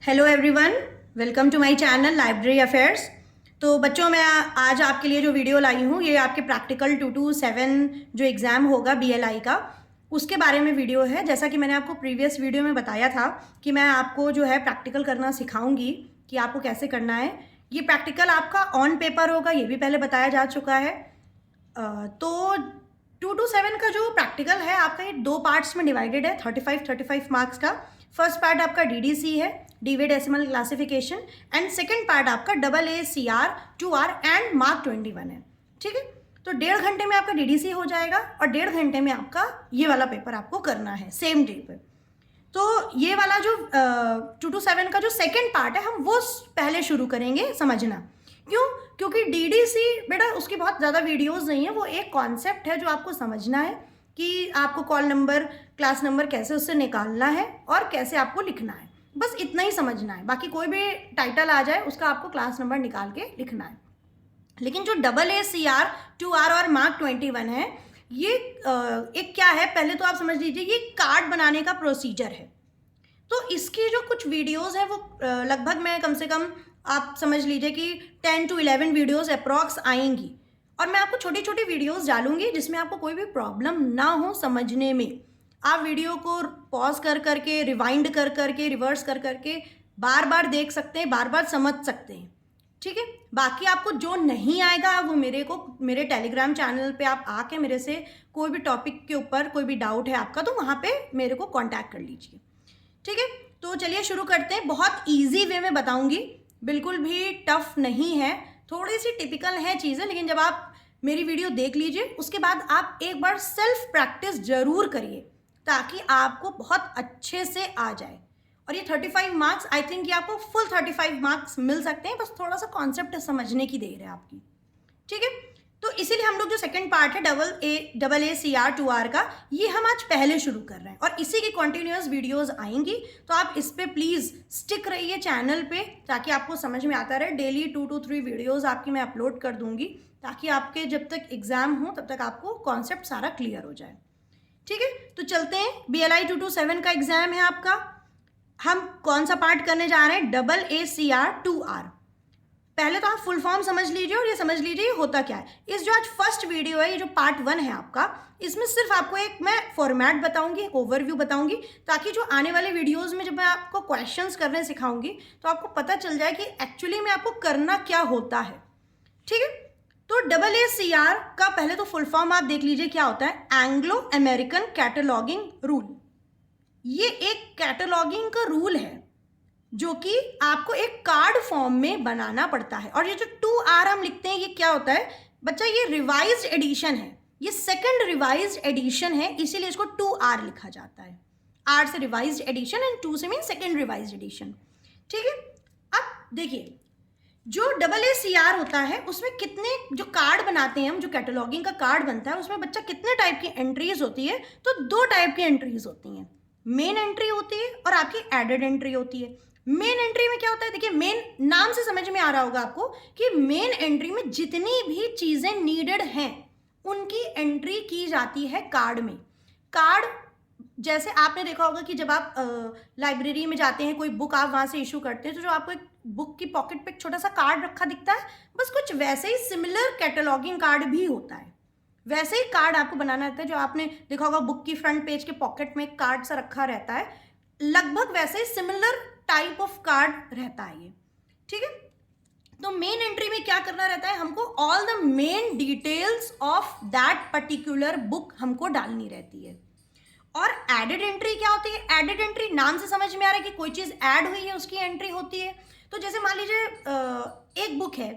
Hello everyone, welcome to my channel library affairs. तो बच्चों, मैं आज आपके लिए जो वीडियो लाई हूँ ये आपके प्रैक्टिकल 227 जो एग्ज़ाम होगा बीएलआई का, उसके बारे में वीडियो है। जैसा कि मैंने आपको प्रीवियस वीडियो में बताया था कि मैं आपको जो है प्रैक्टिकल करना सिखाऊंगी कि आपको कैसे करना है। ये प्रैक्टिकल आपका ऑन पेपर होगा, ये भी पहले बताया जा चुका है। तो 227 का जो प्रैक्टिकल है आपका, ये 2 पार्ट्स में डिवाइडेड है, 35 मार्क्स का। फर्स्ट पार्ट आपका डीडीसी है, Dewey decimal classification, and second part आपका AACR 2R एंड मार्क 21 है। ठीक है, तो 1.5 घंटे में आपका डीडीसी हो जाएगा और 1.5 घंटे में आपका ये वाला पेपर आपको करना है सेम डे पे। तो ये वाला जो 227 का जो सेकंड पार्ट है, हम वो पहले शुरू करेंगे समझना। क्यों? क्योंकि डीडीसी बेटा उसकी बहुत ज़्यादा वीडियोस नहीं है, वो एक कॉन्सेप्ट है जो आपको समझना है कि आपको कॉल नंबर, क्लास नंबर कैसे उससे निकालना है और कैसे आपको लिखना है। बस इतना ही समझना है, बाकी कोई भी टाइटल आ जाए उसका आपको क्लास नंबर निकाल के लिखना है। लेकिन जो AACR 2R और मार्क 21 है, ये एक क्या है, पहले तो आप समझ लीजिए, ये कार्ड बनाने का प्रोसीजर है। तो इसकी जो कुछ वीडियोस है वो लगभग मैं कम से कम आप समझ लीजिए कि 10 to 11 वीडियोस अप्रॉक्स आएंगी, और मैं आपको छोटी छोटी वीडियोस डालूंगी जिसमें आपको कोई भी प्रॉब्लम ना हो समझने में। आप वीडियो को पॉज कर करके, रिवाइंड कर करके, रिवर्स कर करके बार बार देख सकते हैं, बार बार समझ सकते हैं। ठीक है, बाकी आपको जो नहीं आएगा वो मेरे टेलीग्राम चैनल पे आप आके मेरे से कोई भी टॉपिक के ऊपर कोई भी डाउट है आपका, तो वहाँ पे मेरे को कॉन्टैक्ट कर लीजिए। ठीक है, तो चलिए शुरू करते हैं। बहुत इजी वे में बताऊंगी, बिल्कुल भी टफ नहीं है, थोड़ी सी टिपिकल है चीज़ें, लेकिन जब आप मेरी वीडियो देख लीजिए उसके बाद आप एक बार सेल्फ प्रैक्टिस जरूर करिए ताकि आपको बहुत अच्छे से आ जाए। और ये 35 मार्क्स, आई थिंक ये आपको फुल 35 मार्क्स मिल सकते हैं, बस थोड़ा सा कॉन्सेप्ट समझने की देर है आपकी। ठीक है, तो इसीलिए हम लोग जो सेकंड पार्ट है AACR 2R का, ये हम आज पहले शुरू कर रहे हैं और इसी की कंटिन्यूअस वीडियोस आएंगी। तो आप इस पे प्लीज़ स्टिक रहिए चैनल पे ताकि आपको समझ में आता रहे। डेली 2 to 3 वीडियोस आपकी मैं अपलोड कर दूंगी ताकि आपके जब तक एग्जाम हो तब तक आपको कॉन्सेप्ट सारा क्लियर हो जाए। ठीक है, तो चलते हैं। BLI 227 का एग्जाम है आपका। हम कौन सा पार्ट करने जा रहे हैं? AACR 2R। पहले तो आप फुल फॉर्म समझ लीजिए और ये समझ लीजिए ये होता क्या है। इस जो आज फर्स्ट वीडियो है, ये जो पार्ट 1 है आपका, इसमें सिर्फ आपको एक मैं फॉर्मेट बताऊंगी, एक ओवरव्यू बताऊंगी, ताकि जो आने वाले वीडियोस में जब मैं आपको क्वेश्चंस करने सिखाऊंगी तो आपको पता चल जाए कि एक्चुअली में आपको करना क्या होता है। ठीक है, तो AACR का पहले तो फुल फॉर्म आप देख लीजिए क्या होता है। Anglo American cataloguing rule. ये एक कैटलॉगिंग का रूल है जो कि आपको एक कार्ड फॉर्म में बनाना पड़ता है। और ये जो 2R हम लिखते हैं, ये क्या होता है बच्चा? ये रिवाइज्ड एडिशन है, ये सेकंड रिवाइज्ड एडिशन है, इसीलिए इसको 2R लिखा जाता है। R से रिवाइज्ड एडिशन एंड 2 से मीन सेकंड रिवाइज्ड एडिशन। ठीक है, अब देखिए जो AACR होता है उसमें कितने जो कार्ड बनाते हैं हम, जो कैटलॉगिंग का कार्ड बनता है उसमें बच्चा कितने टाइप की एंट्रीज होती है? तो 2 टाइप की एंट्रीज होती हैं। मेन एंट्री होती है और आपकी एडेड एंट्री होती है। मेन एंट्री में क्या होता है? देखिए, मेन नाम से समझ में आ रहा होगा आपको कि मेन एंट्री में जितनी भी चीजें नीडेड हैं उनकी एंट्री की जाती है कार्ड में। कार्ड जैसे आपने देखा होगा कि जब आप लाइब्रेरी में जाते हैं, कोई बुक आप वहां से इशू करते हैं, तो जो आपको एक बुक की पॉकेट पे एक छोटा सा कार्ड रखा दिखता है, बस कुछ वैसे ही सिमिलर कैटलॉगिंग कार्ड भी होता है। वैसे ही कार्ड आपको बनाना रहता है। जो आपने देखा होगा बुक की फ्रंट पेज के पॉकेट में एक कार्ड सा रखा रहता है, लगभग वैसे ही सिमिलर टाइप ऑफ कार्ड रहता है ये। ठीक है, तो मेन एंट्री में क्या करना रहता है? हमको all the main details of that particular book हमको डालनी रहती है। और एडेड एंट्री क्या होती है? एडेड एंट्री नाम से समझ में आ रहा है कि कोई चीज ऐड हुई है उसकी एंट्री होती है। तो जैसे मान लीजिए एक बुक है,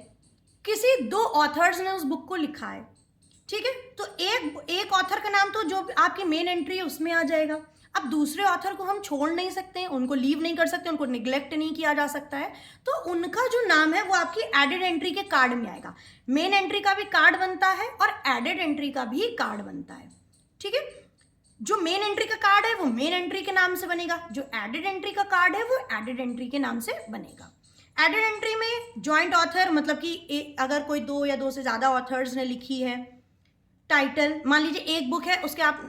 किसी 2 ऑथर्स ने उस बुक को लिखा है। ठीक है, तो एक ऑथर का नाम तो जो आपकी मेन एंट्री है उसमें आ जाएगा। अब दूसरे ऑथर को हम छोड़ नहीं सकते हैं, उनको लीव नहीं कर सकते, उनको निग्लेक्ट नहीं किया जा सकता है, तो उनका जो नाम है वो आपकी एडेड एंट्री के कार्ड में आएगा। मेन एंट्री का भी कार्ड बनता है और एडेड एंट्री का भी कार्ड बनता है। ठीक है, जो मेन एंट्री का कार्ड है वो मेन एंट्री के नाम से बनेगा, जो एडेड एंट्री का कार्ड है वो एडेड एंट्री के नाम से बनेगा। एडेड एंट्री में जॉइंट ऑथर, मतलब कि अगर कोई 2 या 2 से ज्यादा ऑथर्स ने लिखी है। टाइटल, मान लीजिए एक बुक है उसके आप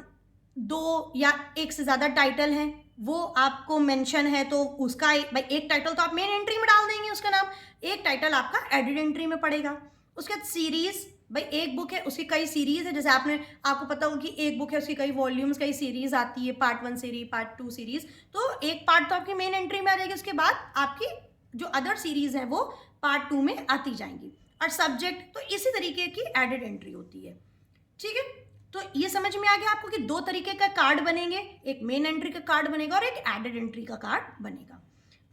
2 या 1 से ज्यादा टाइटल हैं, वो आपको मेंशन है तो उसका भाई एक टाइटल तो आप मेन एंट्री में डाल देंगे उसका नाम, एक टाइटल आपका एडिड एंट्री में पड़ेगा। उसके बाद सीरीज, भाई एक बुक है उसकी कई सीरीज है, जैसे आपको पता होगा कि एक बुक है उसकी कई वॉल्यूम्स कई सीरीज आती है, पार्ट 1 सीरीज, पार्ट 2 सीरीज, तो एक पार्ट तो आपकी मेन एंट्री में आ जाएगी, उसके बाद आपकी जो अदर सीरीज है वो पार्ट 2 में आती जाएंगी। और सब्जेक्ट तो इसी तरीके की एडिड एंट्री होती है। ठीक है, तो ये समझ में आ गया आपको कि दो तरीके का कार्ड बनेंगे, एक मेन एंट्री का कार्ड बनेगा और एक एडेड एंट्री का कार्ड बनेगा।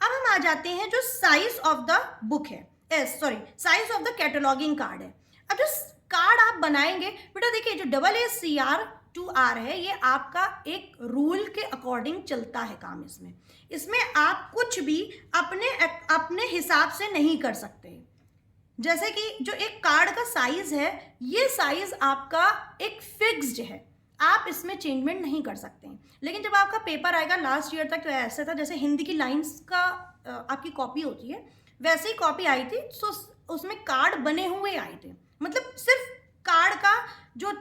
अब हम आ जाते हैं जो साइज ऑफ द बुक है, size of the cataloguing card है। अब जो कार्ड आप बनाएंगे बेटा, देखिए जो AACR2R है ये आपका एक रूल के अकॉर्डिंग चलता है काम। इसमें आप कुछ भी अपने हिसाब से नहीं कर सकते। जैसे कि जो एक कार्ड का साइज है, ये साइज आपका एक फिक्स्ड है, आप इसमें चेंजमेंट नहीं कर सकते हैं। लेकिन जब आपका पेपर आएगा लास्ट ईयर तक तो ऐसा था, जैसे हिंदी की लाइंस का आपकी कॉपी होती है वैसे ही कॉपी आई थी, तो उसमें कार्ड बने हुए आए थे, मतलब सिर्फ कार्ड का जो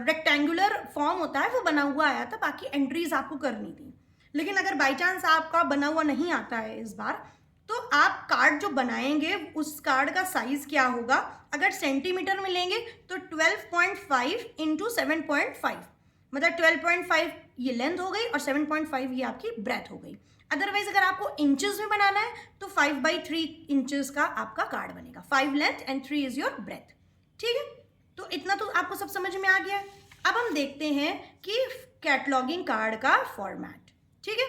रेक्टेंगुलर फॉर्म होता है वो बना हुआ आया था, बाकी एंट्रीज आपको करनी थी। लेकिन अगर बाई चांस आपका बना हुआ नहीं आता है इस बार, तो आप कार्ड जो बनाएंगे उस कार्ड का साइज क्या होगा, अगर सेंटीमीटर में लेंगे तो 12.5 इंटू 7.5, मतलब 12.5 ये लेंथ हो गई और 7.5 ये आपकी ब्रेथ हो गई। अदरवाइज अगर आपको इंचेस में बनाना है तो 5/3 इंचेस का आपका कार्ड बनेगा, 5 length and 3 is your breath. ठीक है, तो इतना तो आपको सब समझ में आ गया। अब हम देखते हैं कि कैटलॉगिंग कार्ड का फॉर्मेट। ठीक है,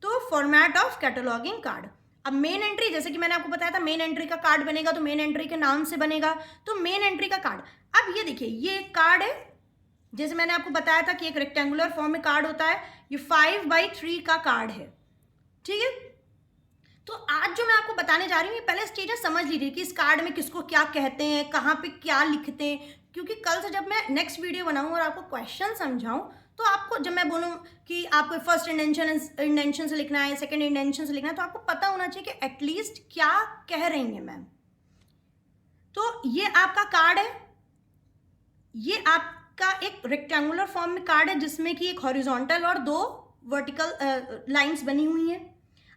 तो फॉर्मेट ऑफ कैटलॉगिंग कार्ड। अब मेन एंट्री, जैसे कि मैंने आपको बताया था मेन एंट्री का कार्ड बनेगा तो मेन एंट्री के नाम से बनेगा, तो मेन एंट्री का कार्ड। अब ये देखिए ये एक कार्ड है, जैसे मैंने आपको बताया था कि एक रेक्टेंगुलर फॉर्म में कार्ड होता है, ये 5/3 का कार्ड है। ठीक है, तो आज जो मैं आपको बताने जा रही हूँ ये पहले चीजें समझ लीजिए कि इस कार्ड में किसको क्या कहते हैं, कहाँ पे क्या लिखते हैं, क्योंकि कल से जब मैं नेक्स्ट वीडियो बनाऊँ और आपको क्वेश्चन समझाऊँ तो आपको जब मैं बोलूँ कि आपको फर्स्ट इंडेंशन से लिखना है, सेकंड इंडेंशन से लिखना है, तो आपको पता होना चाहिए कि एटलीस्ट क्या कह रही है मैम। तो ये आपका कार्ड है, ये आपका एक रेक्टेंगुलर फॉर्म में कार्ड है जिसमें कि एक हॉरिजॉन्टल और 2 वर्टिकल लाइंस बनी हुई हैं।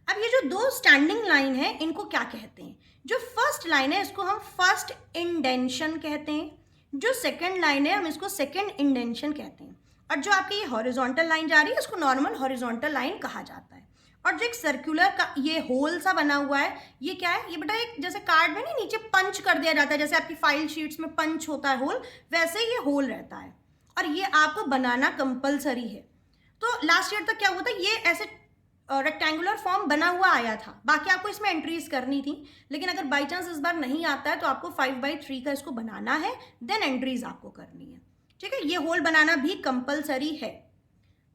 अब ये जो 2 स्टैंडिंग लाइन है इनको क्या कहते हैं, जो फर्स्ट लाइन है इसको हम फर्स्ट इंडेंशन कहते हैं, जो सेकंड लाइन है हम इसको सेकंड इंडेंशन कहते हैं, और जो आपकी ये हॉरिजॉन्टल लाइन जा रही है इसको नॉर्मल हॉरिजॉन्टल लाइन कहा जाता है। और जो एक सर्कुलर का ये होल सा बना हुआ है ये क्या है, ये बेटा एक जैसे कार्ड में नहीं नीचे पंच कर दिया जाता है, जैसे आपकी फाइल शीट्स में पंच होता है होल, वैसे ही ये होल रहता है और ये आपको बनाना कंपलसरी है। तो लास्ट ईयर तक क्या हुआ था, ये ऐसे रेक्टेंगुलर फॉर्म बना हुआ आया था, बाकी आपको इसमें एंट्रीज करनी थी। लेकिन अगर बाई चांस इस बार नहीं आता है तो आपको 5/3 का इसको बनाना है, देन एंट्रीज आपको करनी है। ठीक है, ये होल बनाना भी कंपलसरी है।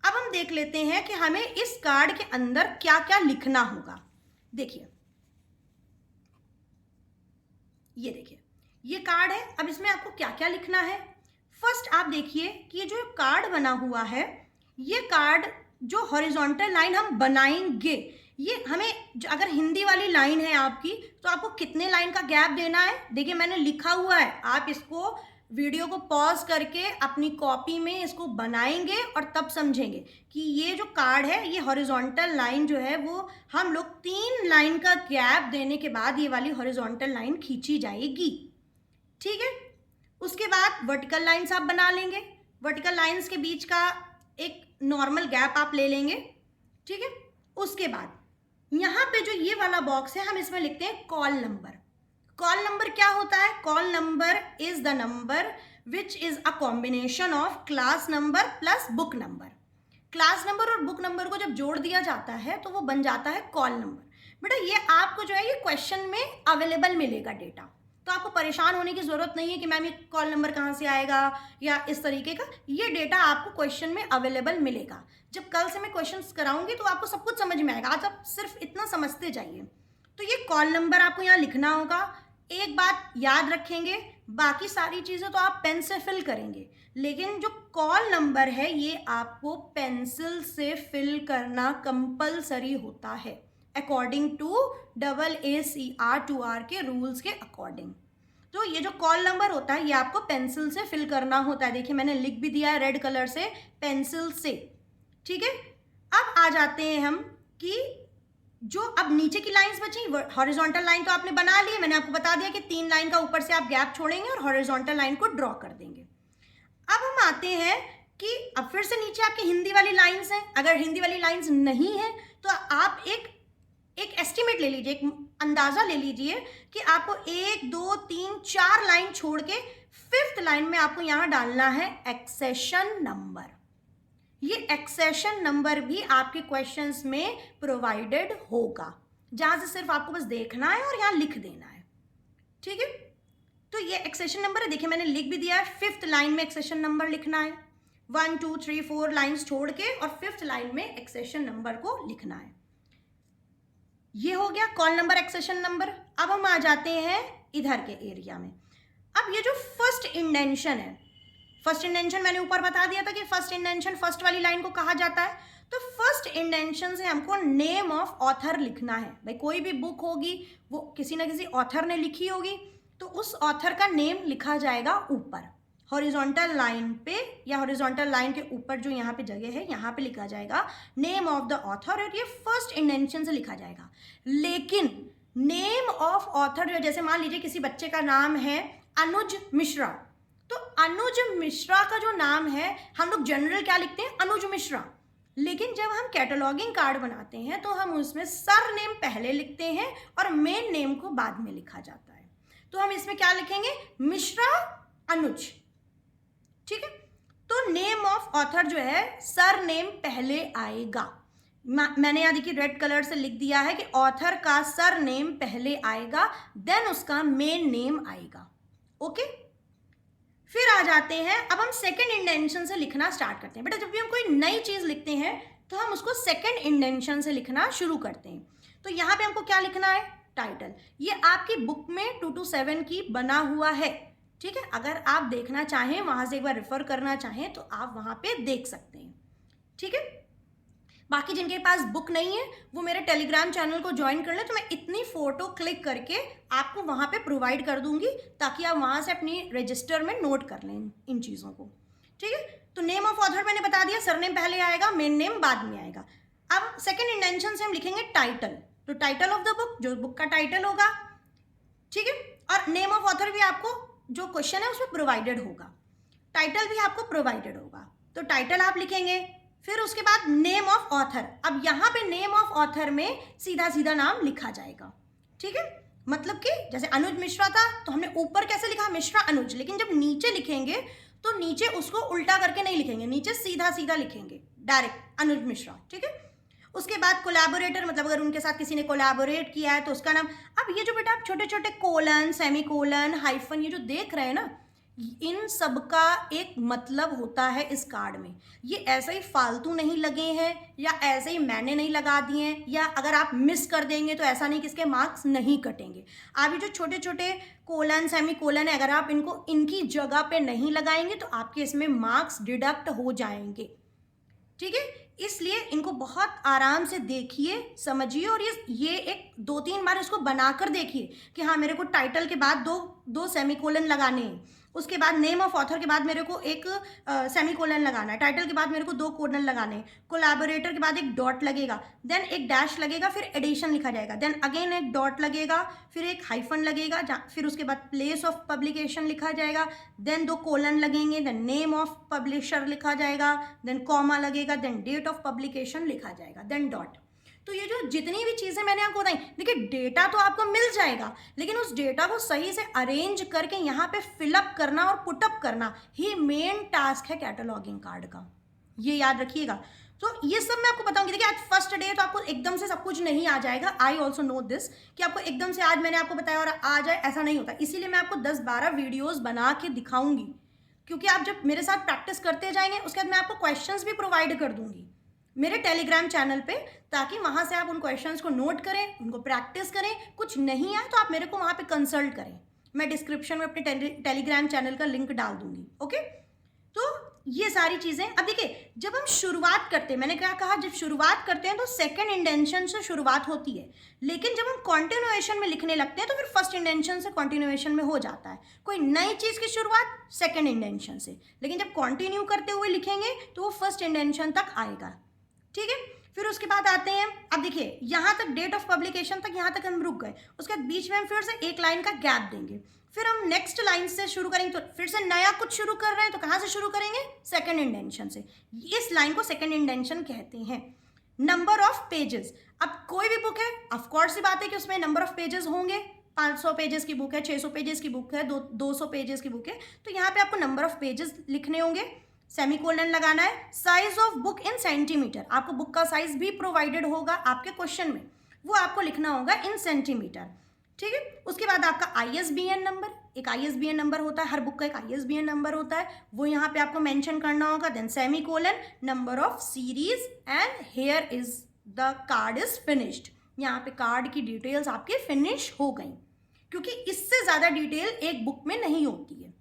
अब हम देख लेते हैं कि हमें इस कार्ड के अंदर क्या क्या लिखना होगा। देखिए ये देखिए ये कार्ड है, अब इसमें आपको क्या क्या लिखना है। फर्स्ट आप देखिए कि ये जो कार्ड बना हुआ है, ये कार्ड जो हॉरिजॉन्टल लाइन हम बनाएंगे, ये हमें जो अगर हिंदी वाली लाइन है आपकी तो आपको कितने लाइन का गैप देना है, देखिए मैंने लिखा हुआ है, आप इसको वीडियो को पॉज करके अपनी कॉपी में इसको बनाएंगे और तब समझेंगे कि ये जो कार्ड है ये हॉरिजॉन्टल लाइन जो है वो हम लोग 3 लाइन का गैप देने के बाद ये वाली हॉरिजॉन्टल लाइन खींची जाएगी। ठीक है, उसके बाद वर्टिकल लाइंस आप बना लेंगे, वर्टिकल लाइंस के बीच का एक नॉर्मल गैप आप ले लेंगे। ठीक है, उसके बाद यहाँ पे जो ये वाला बॉक्स है हम इसमें लिखते हैं कॉल नंबर। कॉल नंबर क्या होता है, call number is the number which is a combination of class number plus book number. Class number और बुक नंबर को जब जोड़ दिया जाता है तो वो बन जाता है कॉल नंबर। बेटा ये आपको जो है ये क्वेश्चन में अवेलेबल मिलेगा डेटा, तो आपको परेशान होने की जरूरत नहीं है कि मैम ये कॉल नंबर कहाँ से आएगा या इस तरीके का, ये डेटा आपको क्वेश्चन में अवेलेबल मिलेगा। जब कल से मैं क्वेश्चंस कराऊंगी तो आपको सब कुछ समझ में आएगा, आज आप सिर्फ इतना समझते जाइए। तो ये कॉल नंबर आपको यहाँ लिखना होगा। एक बात याद रखेंगे, बाकी सारी चीज़ें तो आप पेन से फिल करेंगे, लेकिन जो कॉल नंबर है ये आपको पेंसिल से फिल करना कंपलसरी होता है अकॉर्डिंग टू AACR2R के रूल्स के अकॉर्डिंग। तो ये जो कॉल नंबर होता है ये आपको पेंसिल से फिल करना होता है। देखिए मैंने लिख भी दिया है रेड कलर से, पेंसिल से। ठीक है, अब आ जाते हैं हम कि जो अब नीचे की लाइंस बची, हॉरिजॉन्टल लाइन तो आपने बना ली है, मैंने आपको बता दिया कि 3 लाइन का ऊपर से आप गैप छोड़ेंगे और हॉरिजॉन्टल लाइन को ड्रॉ कर देंगे। अब हम आते हैं कि अब फिर से नीचे आपकी हिंदी वाली लाइंस हैं। अगर हिंदी वाली लाइंस नहीं है तो आप एक एस्टिमेट ले लीजिए, एक अंदाजा ले लीजिए कि आपको 1 2 3 4 लाइन छोड़ के 5th लाइन में आपको यहां डालना है एक्सेशन नंबर। ये एक्सेशन नंबर भी आपके क्वेश्चंस में प्रोवाइडेड होगा, जहां से सिर्फ आपको बस देखना है और यहां लिख देना है। ठीक है, तो ये एक्सेशन नंबर है, देखिए मैंने लिख भी दिया है। 5th लाइन में एक्सेशन नंबर लिखना है, 1 2 3 4 लाइन्स छोड़ के, और 5th लाइन में एक्सेशन नंबर को लिखना है। ये हो गया कॉल नंबर, एक्सेशन नंबर। अब हम आ जाते हैं इधर के एरिया में। अब ये जो फर्स्ट इंडेंशन है, फर्स्ट इंडेंशन मैंने ऊपर बता दिया था कि फर्स्ट इंडेंशन फर्स्ट वाली लाइन को कहा जाता है। तो फर्स्ट इंडेंशन से हमको नेम ऑफ ऑथर लिखना है। भाई कोई भी बुक होगी वो किसी ना किसी ऑथर ने लिखी होगी, तो उस ऑथर का नेम लिखा जाएगा ऊपर हॉरिजॉन्टल लाइन पे, या हॉरिजॉन्टल लाइन के ऊपर जो यहाँ पे जगह है यहाँ पे लिखा जाएगा नेम ऑफ द ऑथर, और ये फर्स्ट इंडेंशन से लिखा जाएगा। लेकिन नेम ऑफ ऑथर जो, जैसे मान लीजिए किसी बच्चे का नाम है अनुज मिश्रा, तो अनुज मिश्रा का जो नाम है हम लोग जनरल क्या लिखते हैं, अनुज मिश्रा। लेकिन जब हम कैटलॉगिंग कार्ड बनाते हैं तो हम उसमें सर नेम पहले लिखते हैं और मेन नेम को बाद में लिखा जाता है। तो हम इसमें क्या लिखेंगे, मिश्रा अनुज। ठीक है, तो नेम ऑफ ऑथर जो है सर नेम पहले आएगा। मैंने यहाँ देखिए रेड कलर से लिख दिया है कि ऑथर का सर नेम पहले आएगा, देन उसका मेन नेम आएगा। ओके, फिर आ जाते हैं, अब हम सेकंड इंडेंशन से लिखना स्टार्ट करते हैं। बेटा जब भी हम कोई नई चीज लिखते हैं तो हम उसको सेकंड इंडेंशन से लिखना शुरू करते हैं। तो यहाँ पे हमको क्या लिखना है, टाइटल। ये आपकी बुक में 2 to 7 की बना हुआ है। ठीक है, अगर आप देखना चाहें, वहां से एक बार रेफर करना चाहें तो आप वहां पे देख सकते हैं। ठीक है, बाकी जिनके पास बुक नहीं है वो मेरे टेलीग्राम चैनल को ज्वाइन कर ले, तो मैं इतनी फोटो क्लिक करके आपको वहां पे प्रोवाइड कर दूंगी, ताकि आप वहां से अपनी रजिस्टर में नोट कर लें इन चीज़ों को। ठीक है, तो नेम ऑफ ऑथर मैंने बता दिया, सरनेम पहले आएगा, मेन नेम बाद में आएगा। अब सेकेंड इंडेंशन से हम लिखेंगे टाइटल, तो टाइटल ऑफ द बुक, जो बुक का टाइटल होगा। ठीक है, और नेम ऑफ ऑथर भी आपको जो क्वेश्चन है उसमें प्रोवाइडेड होगा, टाइटल भी आपको प्रोवाइडेड होगा, तो टाइटल आप लिखेंगे। फिर उसके बाद नेम ऑफ ऑथर, अब यहाँ पे नेम ऑफ ऑथर में सीधा सीधा नाम लिखा जाएगा। ठीक है, मतलब कि जैसे अनुज मिश्रा था तो हमने ऊपर कैसे लिखा, मिश्रा अनुज, लेकिन जब नीचे लिखेंगे तो नीचे उसको उल्टा करके नहीं लिखेंगे, नीचे सीधा सीधा लिखेंगे डायरेक्ट अनुज मिश्रा। ठीक है, उसके बाद कोलैबोरेटर, मतलब अगर उनके साथ किसी ने कोलैबोरेट किया है तो उसका नाम। अब ये जो बेटा आप छोटे छोटे कोलन, सेमी कोलन, हाइफन ये जो देख रहे हैं ना, इन सब का एक मतलब होता है इस कार्ड में। ये ऐसे ही फालतू नहीं लगे हैं, या ऐसे ही मैंने नहीं लगा दिए हैं, या अगर आप मिस कर देंगे तो ऐसा नहीं कि इसके मार्क्स नहीं कटेंगे। आप ये जो छोटे छोटे कोलन, सेमी कोलन है, अगर आप इनको इनकी जगह पे नहीं लगाएंगे तो आपके इसमें मार्क्स डिडक्ट हो जाएंगे। ठीक है, इसलिए इनको बहुत आराम से देखिए, समझिए, और ये एक 2-3 बार इसको बनाकर देखिए कि हाँ मेरे को टाइटल के बाद दो सेमीकोलन लगाने हैं, उसके बाद नेम ऑफ ऑथर के बाद मेरे को एक सेमीकोलन लगाना है, टाइटल के बाद मेरे को 2 कोलन लगाने हैं, कोलैबोरेटर के बाद एक डॉट लगेगा, देन एक डैश लगेगा, फिर एडिशन लिखा जाएगा, देन अगेन एक डॉट लगेगा, फिर एक हाइफन लगेगा, फिर उसके बाद प्लेस ऑफ पब्लिकेशन लिखा जाएगा, देन 2 कोलन लगेंगे, देन नेम ऑफ पब्लिशर लिखा जाएगा, देन कॉमा लगेगा, देन डेट ऑफ पब्लिकेशन लिखा जाएगा, देन डॉट। तो ये जो जितनी भी चीज़ें मैंने आपको बताई, देखिए डेटा तो आपको मिल जाएगा, लेकिन उस डेटा को सही से अरेंज करके यहाँ पे फिलअप करना और पुटअप करना ही मेन टास्क है कैटलॉगिंग कार्ड का, ये याद रखिएगा। तो ये सब मैं आपको बताऊंगी। देखिए आज फर्स्ट डे तो आपको एकदम से सब कुछ नहीं आ जाएगा, आई ऑल्सो नो दिस, कि आपको एकदम से आज मैंने आपको बताया और आ जाए ऐसा नहीं होता। इसीलिए मैं आपको 10-12 वीडियोज़ बना के दिखाऊंगी, क्योंकि आप जब मेरे साथ प्रैक्टिस करते जाएंगे उसके बाद मैं आपको क्वेश्चंस भी प्रोवाइड कर दूंगी मेरे टेलीग्राम चैनल पे, ताकि वहाँ से आप उन क्वेश्चंस को नोट करें, उनको प्रैक्टिस करें। कुछ नहीं आए तो आप मेरे को वहाँ पे कंसल्ट करें, मैं डिस्क्रिप्शन में अपने टेलीग्राम चैनल का लिंक डाल दूंगी। ओके, तो ये सारी चीज़ें। अब देखिए जब हम शुरुआत करते हैं, मैंने क्या कहा, जब शुरुआत करते हैं तो सेकेंड इंडेंशन से शुरुआत होती है, लेकिन जब हम कॉन्टिन्यूएशन में लिखने लगते हैं तो फिर फर्स्ट इंडेंशन से कॉन्टिन्यूएशन में हो जाता है। कोई नई चीज़ की शुरुआत सेकेंड इंडेंशन से, लेकिन जब कॉन्टिन्यू करते हुए लिखेंगे तो वो फर्स्ट इंडेंशन तक आएगा। ठीक है, फिर उसके बाद आते हैं, अब देखिए यहाँ तक डेट ऑफ पब्लिकेशन तक, यहाँ तक हम रुक गए। उसके बाद बीच में हम फिर से एक लाइन का गैप देंगे, फिर हम नेक्स्ट लाइन से शुरू करेंगे। तो फिर से नया कुछ शुरू कर रहे हैं तो कहाँ से शुरू करेंगे? सेकंड इंडेंशन से। इस लाइन को सेकंड इंडेंशन कहते हैं। नंबर ऑफ पेजेस, अब कोई भी बुक है, ऑफकोर्स सी बात है कि उसमें नंबर ऑफ पेजेस होंगे। 500 पेजेस की बुक है, 600 पेजेस की बुक है, 200 पेजेस की बुक है, तो यहाँ पे आपको नंबर ऑफ पेजेस लिखने होंगे, सेमीकोलन लगाना है। Size of book in centimetre, आपको बुक का साइज भी प्रोवाइडेड होगा आपके क्वेश्चन में, वो आपको लिखना होगा इन सेंटीमीटर, ठीक है। उसके बाद आपका ISBN नंबर, एक ISBN नंबर होता है, हर बुक का एक ISBN नंबर होता है, वो यहाँ पे आपको मेंशन करना होगा। Then semicolon, number of series and here is the card is finished, यहाँ पे कार्ड की डिटेल्स आपके फिनिश हो गई, क्योंकि इससे ज़्यादा डिटेल एक बुक में नहीं होती है,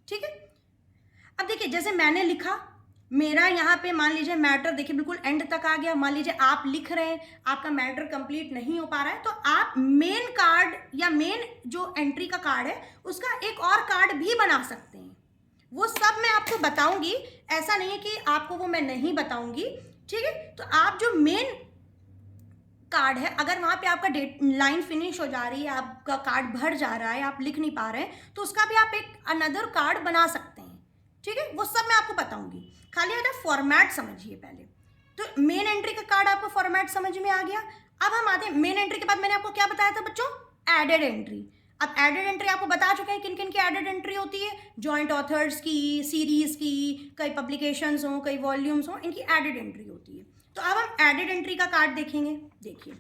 ठीक है। अब देखिए जैसे मैंने लिखा, मेरा यहाँ पे मान लीजिए मैटर देखिए बिल्कुल एंड तक आ गया। मान लीजिए आप लिख रहे हैं, आपका मैटर कंप्लीट नहीं हो पा रहा है, तो आप मेन कार्ड या मेन जो एंट्री का कार्ड है उसका एक और कार्ड भी बना सकते हैं। वो सब मैं आपको बताऊंगी, ऐसा नहीं है कि आपको वो मैं नहीं बताऊंगी, ठीक है। तो आप जो मेन कार्ड है, अगर वहाँ पे आपका लाइन फिनिश हो जा रही है, आपका कार्ड भर जा रहा है, आप लिख नहीं पा रहे हैं, तो उसका भी आप एक अनदर कार्ड बना सकते हैं, ठीक है। वो सब मैं आपको बताऊंगी, खाली आता फॉर्मेट समझिए पहले। तो मेन एंट्री का कार्ड आपको फॉर्मेट समझ में आ गया। अब हम आते हैं मेन एंट्री के बाद मैंने आपको क्या बताया था बच्चों? Added entry. अब एडेड एंट्री आपको बता चुके हैं किन किन की एडेड एंट्री होती है, जॉइंट ऑथर्स की, सीरीज की, कई पब्लिकेशंस हों, कई वॉल्यूम्स हों, इनकी एडेड एंट्री होती है। तो अब हम एडेड एंट्री का कार्ड देखेंगे। देखिए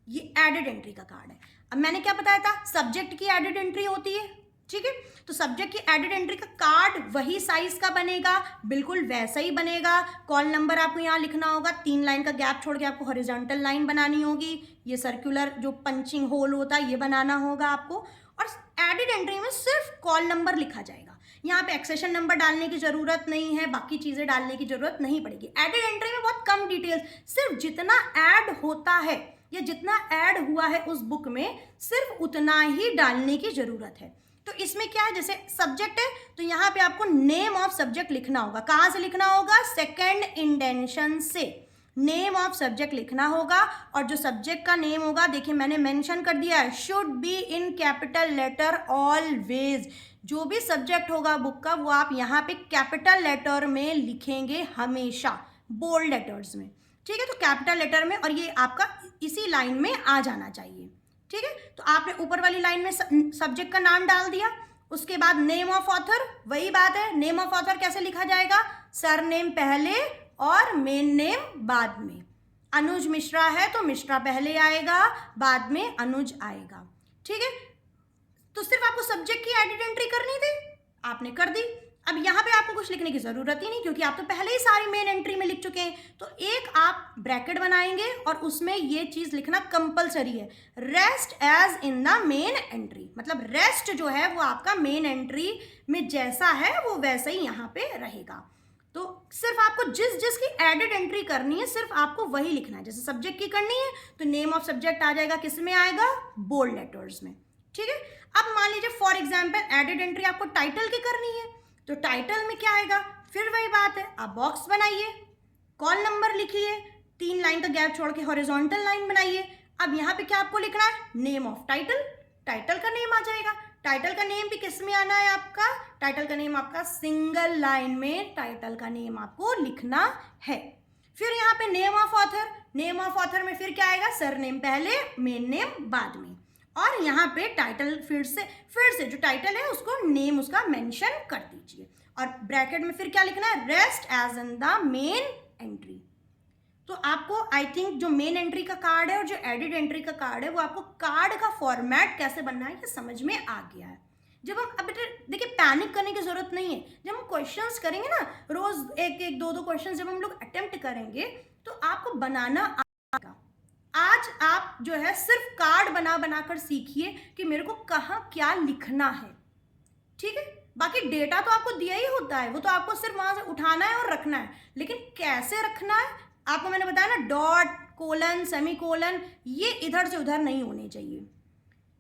ये एडेड एंट्री का कार्ड है। अब मैंने क्या बताया था? सब्जेक्ट की एडेड एंट्री होती है, ठीक है। तो सब्जेक्ट की एडेड एंट्री का कार्ड वही साइज का बनेगा, बिल्कुल वैसा ही बनेगा। कॉल नंबर आपको यहाँ लिखना होगा, 3 लाइन का गैप छोड़ के आपको हॉरिजॉन्टल लाइन बनानी होगी। ये सर्कुलर जो पंचिंग होल होता है ये बनाना होगा आपको। और एडेड एंट्री में सिर्फ कॉल नंबर लिखा जाएगा, यहाँ पे एक्सेशन नंबर डालने की जरूरत नहीं है, बाकी चीजें डालने की जरूरत नहीं पड़ेगी। एडेड एंट्री में बहुत कम डिटेल्स, सिर्फ जितना ऐड होता है या जितना ऐड हुआ है उस बुक में सिर्फ उतना ही डालने की जरूरत है। तो इसमें क्या है, जैसे सब्जेक्ट है तो यहाँ पे आपको नेम ऑफ सब्जेक्ट लिखना होगा। कहाँ से लिखना होगा? सेकंड इंडेंशन से नेम ऑफ सब्जेक्ट लिखना होगा। और जो सब्जेक्ट का नेम होगा, देखिए मैंने मेंशन कर दिया है, should be in capital letter always. जो भी सब्जेक्ट होगा बुक का वो आप यहाँ पे कैपिटल लेटर में लिखेंगे हमेशा, बोल्ड लेटर्स में, ठीक है। तो कैपिटल लेटर में, और ये आपका इसी लाइन में आ जाना चाहिए, ठीक है। तो आपने ऊपर वाली लाइन में सब्जेक्ट का नाम डाल दिया, उसके बाद नेम ऑफ ऑथर, वही बात है, नेम ऑफ ऑथर कैसे लिखा जाएगा? सरनेम पहले और मेन नेम बाद में। अनुज मिश्रा है तो मिश्रा पहले आएगा, बाद में अनुज आएगा, ठीक है। तो सिर्फ आपको सब्जेक्ट की एडिट एंट्री करनी थी, आपने कर दी। अब यहाँ पे आपको कुछ लिखने की जरूरत ही नहीं, क्योंकि आप तो पहले ही सारी मेन एंट्री में लिख चुके हैं। तो एक आप ब्रैकेट बनाएंगे और उसमें ये चीज लिखना कंपलसरी है, rest as in the main entry. मतलब रेस्ट जो है वो आपका मेन एंट्री में जैसा है वो वैसा ही यहाँ पे रहेगा। तो सिर्फ आपको जिस जिस की एडेड एंट्री करनी है सिर्फ आपको वही लिखना है। जैसे सब्जेक्ट की करनी है तो नेम ऑफ सब्जेक्ट आ जाएगा, किस में आएगा? बोल्ड लेटर्स में, ठीक है। अब मान लीजिए फॉर एग्जाम्पल एडेड एंट्री आपको टाइटल की करनी है, तो टाइटल में क्या आएगा? फिर वही बात है, आप बॉक्स बनाइए, कॉल नंबर लिखिए, 3 लाइन का गैप छोड़ के हॉरिजॉन्टल लाइन बनाइए। अब यहाँ पे क्या आपको लिखना है? नेम ऑफ टाइटल, टाइटल का नेम आ जाएगा। टाइटल का नेम भी किस में आना है आपका? टाइटल का नेम आपका सिंगल लाइन में टाइटल का नेम आपको लिखना है। फिर यहाँ पे name of author, name of author में फिर क्या आएगा? सरनेम पहले, मेन नेम बाद में। और यहाँ पे टाइटल फिर से जो टाइटल है उसको नेम उसका मेंशन कर दीजिए। और ब्रैकेट में फिर क्या लिखना है? Rest as in the main entry. तो आपको आई थिंक जो मेन एंट्री का कार्ड है और जो एडिड एंट्री का कार्ड है वो आपको कार्ड का फॉर्मेट कैसे बनना है ये समझ में आ गया है। जब हम अब देखिए पैनिक करने की जरूरत नहीं है, जब हम क्वेश्चंस करेंगे ना, रोज एक दो क्वेश्चंस जब हम लोग अटेम्प्ट करेंगे तो आपको बनाना आएगा। आज आप जो है सिर्फ कार्ड बना कर सीखिए कि मेरे को कहाँ क्या लिखना है, ठीक है। बाकी डेटा तो आपको दिया ही होता है, वो तो आपको सिर्फ वहां से उठाना है और रखना है, लेकिन कैसे रखना है आपको मैंने बताया ना, डॉट, कोलन, सेमी कोलन, ये इधर से उधर नहीं होने चाहिए,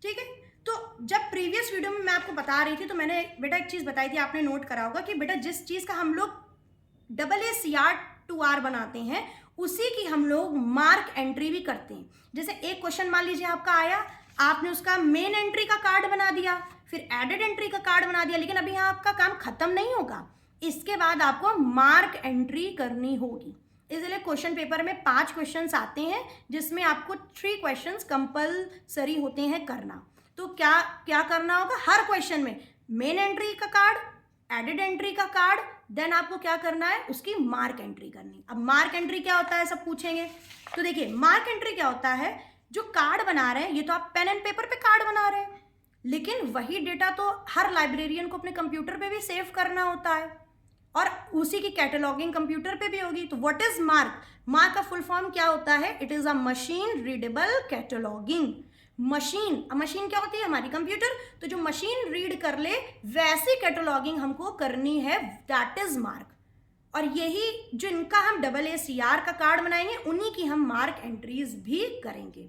ठीक है। तो जब प्रीवियस वीडियो में मैं आपको बता रही थी तो मैंने बेटा एक चीज़ बताई थी, आपने नोट करा होगा कि बेटा जिस चीज़ का हम लोग AACR2R बनाते हैं उसी की हम लोग मार्क एंट्री भी करते हैं। जैसे एक क्वेश्चन मान लीजिए आपका आया, आपने उसका मेन एंट्री का कार्ड बना दिया, फिर एडेड एंट्री का कार्ड बना दिया, लेकिन अभी यहाँ आपका काम खत्म नहीं होगा, इसके बाद आपको मार्क एंट्री करनी होगी। इसलिए क्वेश्चन पेपर में 5 क्वेश्चंस आते हैं जिसमें आपको 3 क्वेश्चंस कंपलसरी होते हैं करना। तो क्या क्या करना होगा, हर क्वेश्चन में मेन एंट्री का कार्ड, एडेड एंट्री का कार्ड, देन आपको क्या करना है, उसकी मार्क एंट्री करनी। अब मार्क एंट्री क्या होता है सब पूछेंगे, तो देखिए मार्क एंट्री क्या होता है, जो कार्ड बना रहे हैं ये तो आप पेन एंड पेपर पे कार्ड बना रहे हैं, लेकिन वही डेटा तो हर लाइब्रेरियन को अपने कंप्यूटर पे भी सेव करना होता है और उसी की कैटलॉगिंग कंप्यूटर पे भी होगी। तो व्हाट इज मार्क, मार्क का फुल फॉर्म क्या होता है, it is a machine readable cataloguing. Machine क्या होती है, हमारी कंप्यूटर, तो जो मशीन रीड कर ले वैसी कैटलॉगिंग हमको करनी है, दैट इज मार्क। और यही जो इनका हम AACR का कार्ड बनाएंगे उन्हीं की हम मार्क एंट्रीज भी करेंगे।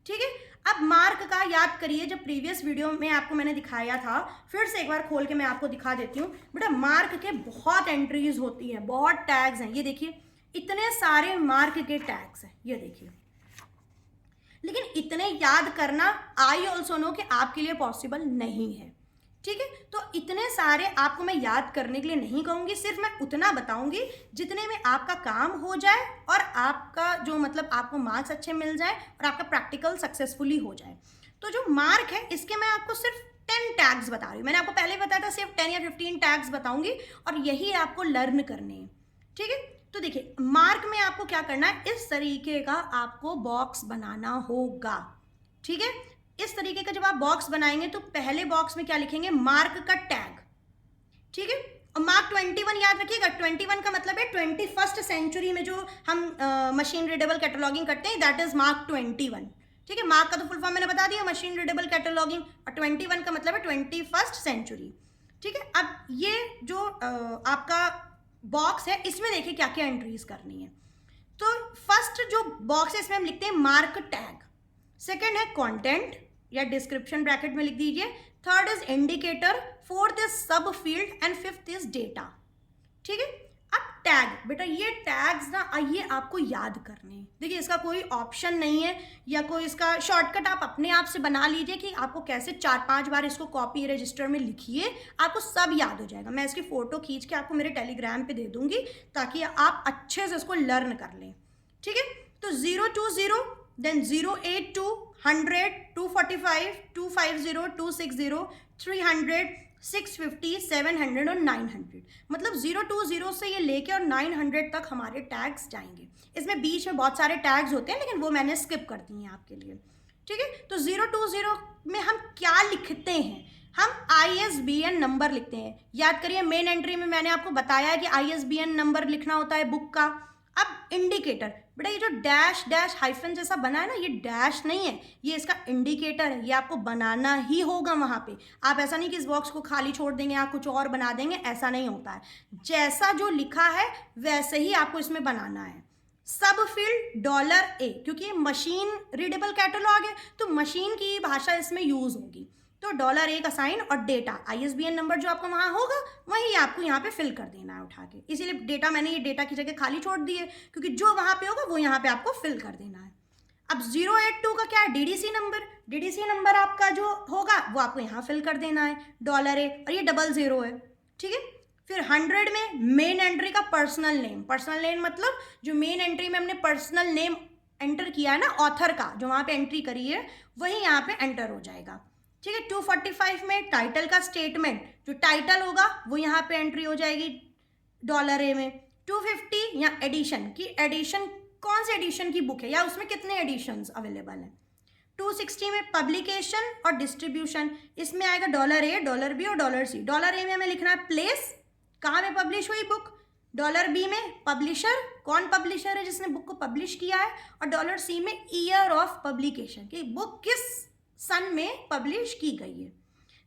ठीक है, अब मार्क का याद करिए, जब प्रीवियस वीडियो में आपको मैंने दिखाया था, फिर से एक बार खोल के मैं आपको दिखा देती हूँ। बेटा मार्क के बहुत एंट्रीज होती हैं, बहुत टैग्स हैं, ये देखिए इतने सारे मार्क के टैग्स हैं, ये देखिए। लेकिन इतने याद करना आई ऑल्सो नो कि आपके लिए पॉसिबल नहीं है। ठीक है, तो इतने सारे आपको मैं याद करने के लिए नहीं कहूँगी, सिर्फ मैं उतना बताऊँगी जितने में आपका काम हो जाए और आपका जो मतलब आपको मार्क्स अच्छे मिल जाए और आपका प्रैक्टिकल सक्सेसफुली हो जाए। तो जो मार्क है इसके मैं आपको सिर्फ 10 टैग्स बता रही हूँ। मैंने आपको पहले बताया था सिर्फ 10 या 15 टैग्स बताऊँगी और यही आपको लर्न करने हैं। ठीक है, तो देखिए मार्क में आपको क्या करना है, इस तरीके का आपको बॉक्स बनाना होगा। ठीक है, इस तरीके का जब आप बॉक्स बनाएंगे तो पहले बॉक्स में क्या लिखेंगे, मार्क का टैग। ठीक है, और मार्क 21 याद रखिएगा, 21 का मतलब है 21st सेंचुरी में जो हम मशीन रीडेबल कैटलॉगिंग करते हैं, दैट इज मार्क 21। ठीक है, मार्क का तो फुल फॉर्म मैंने बता दिया, मशीन रीडेबल कैटलॉगिंग, और 21 का मतलब है 21st सेंचुरी। ठीक है, अब ये जो आपका बॉक्स है इसमें देखिए क्या क्या एंट्रीज करनी है। तो फर्स्ट जो बॉक्स है इसमें हम लिखते हैं मार्क टैग, सेकंड है कंटेंट या डिस्क्रिप्शन ब्रैकेट में लिख दीजिए, third is indicator, fourth is subfield and fifth is data. ठीक है, अब टैग, बेटा ये टैग्स ना ये आपको याद करने हैं। देखिए इसका कोई ऑप्शन नहीं है या कोई इसका शॉर्टकट आप अपने आप से बना लीजिए कि आपको कैसे 4-5 बार इसको कॉपी रजिस्टर में लिखिए, आपको सब याद हो जाएगा। मैं इसकी फोटो खींच के आपको मेरे टेलीग्राम पे दे दूंगी ताकि आप अच्छे से इसको लर्न कर लें। ठीक है, तो 020, देन 082, 100, 245, 250, 260, 300, 650, 700 और 900, मतलब 020 से ये लेके और 900 तक हमारे टैग्स जाएंगे। इसमें बीच में बहुत सारे टैग्स होते हैं लेकिन वो मैंने स्किप कर दिए हैं आपके लिए। ठीक है, तो 020 में हम क्या लिखते हैं, हम ISBN नंबर लिखते हैं। याद करिए मेन एंट्री में मैंने आपको बताया है कि ISBN नंबर लिखना होता है बुक का। अब इंडिकेटर, बेटा ये जो डैश डैश हाइफन जैसा बना है ना, ये डैश नहीं है, ये इसका इंडिकेटर है, ये आपको बनाना ही होगा वहाँ पे। आप ऐसा नहीं कि इस बॉक्स को खाली छोड़ देंगे, आप कुछ और बना देंगे, ऐसा नहीं होता है। जैसा जो लिखा है वैसे ही आपको इसमें बनाना है। सब फील्ड $A, क्योंकि ये मशीन रीडेबल कैटलॉग है तो मशीन की भाषा इसमें यूज होगी, तो $A का साइन और डेटा, ISBN नंबर जो आपको वहाँ होगा वही आपको यहाँ पे फिल कर देना है उठा के। इसीलिए डेटा मैंने ये डेटा की जगह खाली छोड़ दी है, क्योंकि जो वहाँ पे होगा वो यहाँ पे आपको फिल कर देना है। अब 082 का क्या है, DDC नंबर, DDC नंबर आपका जो होगा वो आपको यहाँ फिल कर देना है $A, और ये 00 है। ठीक है, फिर 100 में मेन एंट्री का पर्सनल नेम, पर्सनल नेम मतलब जो मेन एंट्री में हमने पर्सनल नेम एंटर किया है ना ऑथर का, जो वहाँ पे एंट्री करी है वही यहाँ पे एंटर हो जाएगा। ठीक है, 245 में टाइटल का स्टेटमेंट, जो टाइटल होगा वो यहाँ पे एंट्री हो जाएगी $A में। 250 या एडिशन की, एडिशन कौन से एडिशन की बुक है या उसमें कितने एडिशंस अवेलेबल हैं। 260 में पब्लिकेशन और डिस्ट्रीब्यूशन, इसमें आएगा $A, $B और $C। $A में हमें लिखना है प्लेस, कहाँ में पब्लिश हुई बुक, $B में पब्लिशर, कौन पब्लिशर है जिसने बुक को पब्लिश किया है, और $C में ईयर ऑफ पब्लिकेशन, कि बुक किस सन में पब्लिश की गई है।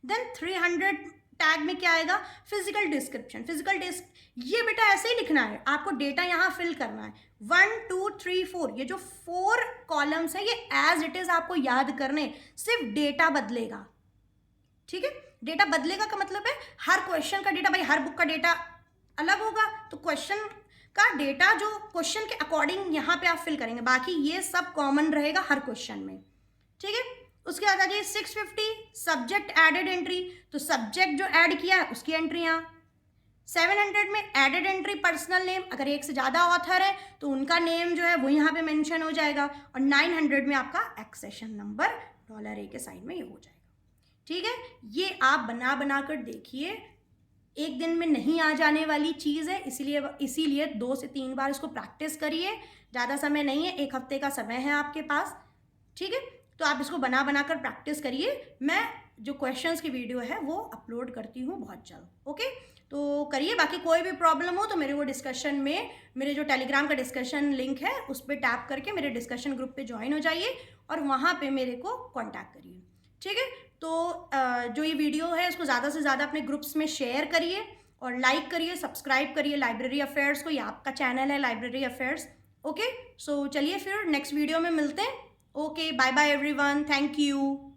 देन 300 टैग में क्या आएगा, फिजिकल डिस्क्रिप्शन, फिजिकल डिस्क, ये बेटा ऐसे ही लिखना है, आपको डेटा यहाँ फिल करना है। 1 2 3 4, ये जो 4 कॉलम्स है ये एज इट इज आपको याद करने, सिर्फ डेटा बदलेगा। ठीक है, डेटा बदलेगा का मतलब है हर क्वेश्चन का डेटा, भाई हर बुक का डेटा अलग होगा, तो क्वेश्चन का डेटा जो क्वेश्चन के अकॉर्डिंग यहाँ पे आप फिल करेंगे, बाकी ये सब कॉमन रहेगा हर क्वेश्चन में, ठीक है। उसके बाद आ जाइए 650 सब्जेक्ट एडेड एंट्री, तो सब्जेक्ट जो ऐड किया है उसकी एंट्री यहाँ। 700 में एडेड एंट्री पर्सनल नेम, अगर एक से ज़्यादा ऑथर है तो उनका नेम जो है वो यहाँ पे मेंशन हो जाएगा। और 900 में आपका एक्सेशन नंबर $A के साइड में ये हो जाएगा, ठीक है। ये आप बना कर देखिए, एक दिन में नहीं आ जाने वाली चीज़ है, इसीलिए 2 से 3 बार इसको प्रैक्टिस करिए। ज़्यादा समय नहीं है, 1 हफ्ते का समय है आपके पास, ठीक है। तो आप इसको बना कर प्रैक्टिस करिए। मैं जो क्वेश्चंस की वीडियो है वो अपलोड करती हूँ बहुत जल्द, ओके। तो करिए, बाकी कोई भी प्रॉब्लम हो तो मेरे वो डिस्कशन में, मेरे जो टेलीग्राम का डिस्कशन लिंक है उस पर टैप करके मेरे डिस्कशन ग्रुप पे ज्वाइन हो जाइए और वहाँ पे मेरे को कांटेक्ट करिए, ठीक है। तो जो ये वीडियो है इसको ज़्यादा से ज़्यादा अपने ग्रुप्स में शेयर करिए और लाइक करिए, सब्सक्राइब करिए लाइब्रेरी अफेयर्स को। ये आपका चैनल है लाइब्रेरी अफेयर्स, ओके। सो चलिए फिर नेक्स्ट वीडियो में मिलते हैं। Okay, bye bye everyone, thank you.